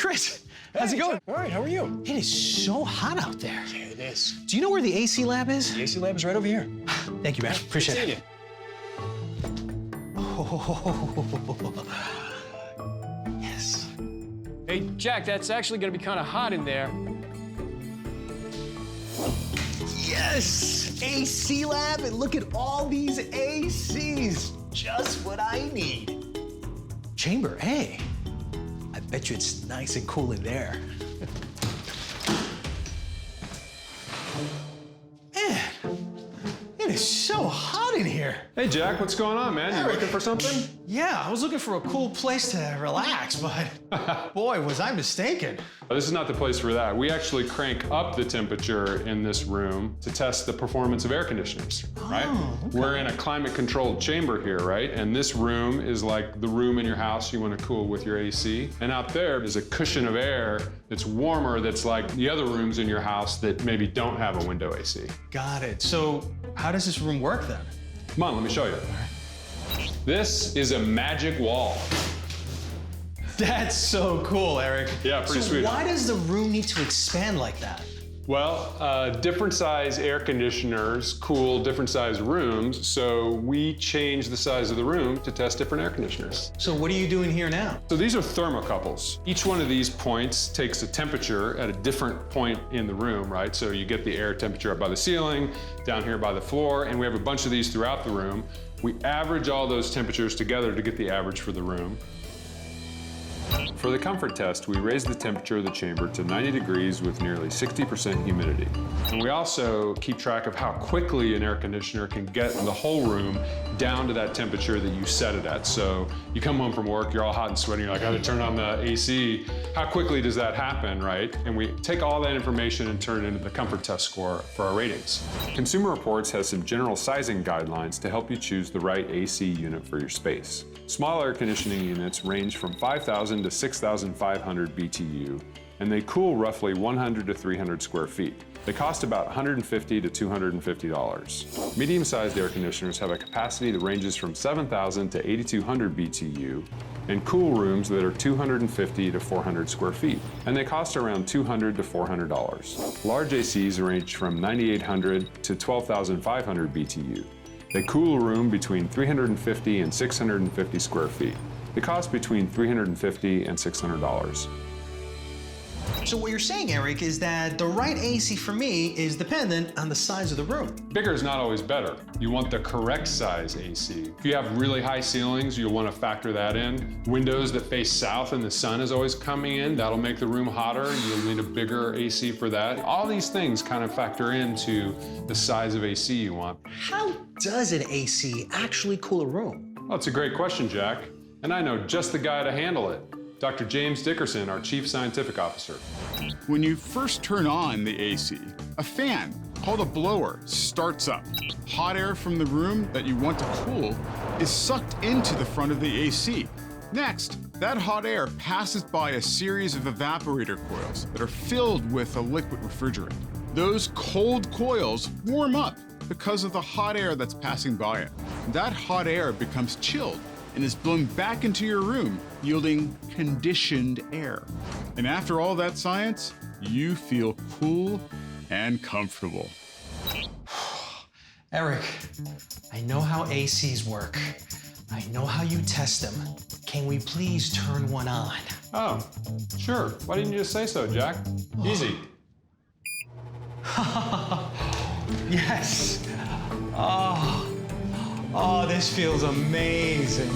Chris. How's it going? All right, how are you? It is so hot out there. Yeah, it is. Do you know where the AC lab is? The AC lab is right over here. Thank you, man. Appreciate Seeing it. you. Yes. Hey, Jack, that's actually gonna be kind of hot in there. Yes! AC lab, and look at all these ACs. Just what I need. Chamber A. I bet you it's nice and cool in there. Man, it is so hot in here. Hey, Jack, what's going on, man? You looking for something? Yeah, I was looking for a cool place to relax, but boy, was I mistaken. This is not the place for that. We actually crank up the temperature in this room to test the performance of air conditioners, right? okay. We're in a climate-controlled chamber here, right? And this room is like the room in your house you want to cool with your AC. And out there is a cushion of air that's warmer that's like the other rooms in your house that maybe don't have a window AC. Got it. So how does this room work then? Come on, let me show you. This is a magic wall. That's so cool, Eric. Yeah, pretty sweet. Why does the room need to expand like that? Well, different size air conditioners cool different size rooms, so we change the size of the room to test different air conditioners. So what are you doing here now? So these are thermocouples. Each one of these points takes a temperature at a different point in the room, right? So you get the air temperature up by the ceiling, down here by the floor, and we have a bunch of these throughout the room. We average all those temperatures together to get the average for the room. For the comfort test, we raise the temperature of the chamber to 90 degrees with nearly 60% humidity. And we also keep track of how quickly an air conditioner can get the whole room down to that temperature that you set it at. So you come home from work, you're all hot and sweaty, you're like, I gotta turn on the AC. How quickly does that happen, right? And we take all that information and turn it into the comfort test score for our ratings. Consumer Reports has some general sizing guidelines to help you choose the right AC unit for your space. Small air conditioning units range from 5,000 to 6,500 BTU, and they cool roughly 100 to 300 square feet. They cost about $150 to $250. Medium-sized air conditioners have a capacity that ranges from 7,000 to 8,200 BTU, and cool rooms that are 250 to 400 square feet, and they cost around $200 to $400. Large ACs range from 9,800 to 12,500 BTU. They cool a room between 350 and 650 square feet. They cost between $350 and $600. So what you're saying, Eric, is that the right AC for me is dependent on the size of the room. Bigger is not always better. You want the correct size AC. If you have really high ceilings, you'll want to factor that in. Windows that face south and the sun is always coming in, that'll make the room hotter. You'll need a bigger AC for that. All these things kind of factor into the size of AC you want. How does an AC actually cool a room? Well, that's a great question, Jack. And I know just the guy to handle it. Dr. James Dickerson, our Chief Scientific Officer. When you first turn on the AC, a fan called a blower starts up. Hot air from the room that you want to cool is sucked into the front of the AC. Next, that hot air passes by a series of evaporator coils that are filled with a liquid refrigerant. Those cold coils warm up because of the hot air that's passing by it. That hot air becomes chilled and is blown back into your room, yielding conditioned air. And after all that science, you feel cool and comfortable. Eric, I know how ACs work. I know how you test them. Can we please turn one on? Oh, sure. Why didn't you just say so, Jack? Easy. Yes. Oh, this feels amazing.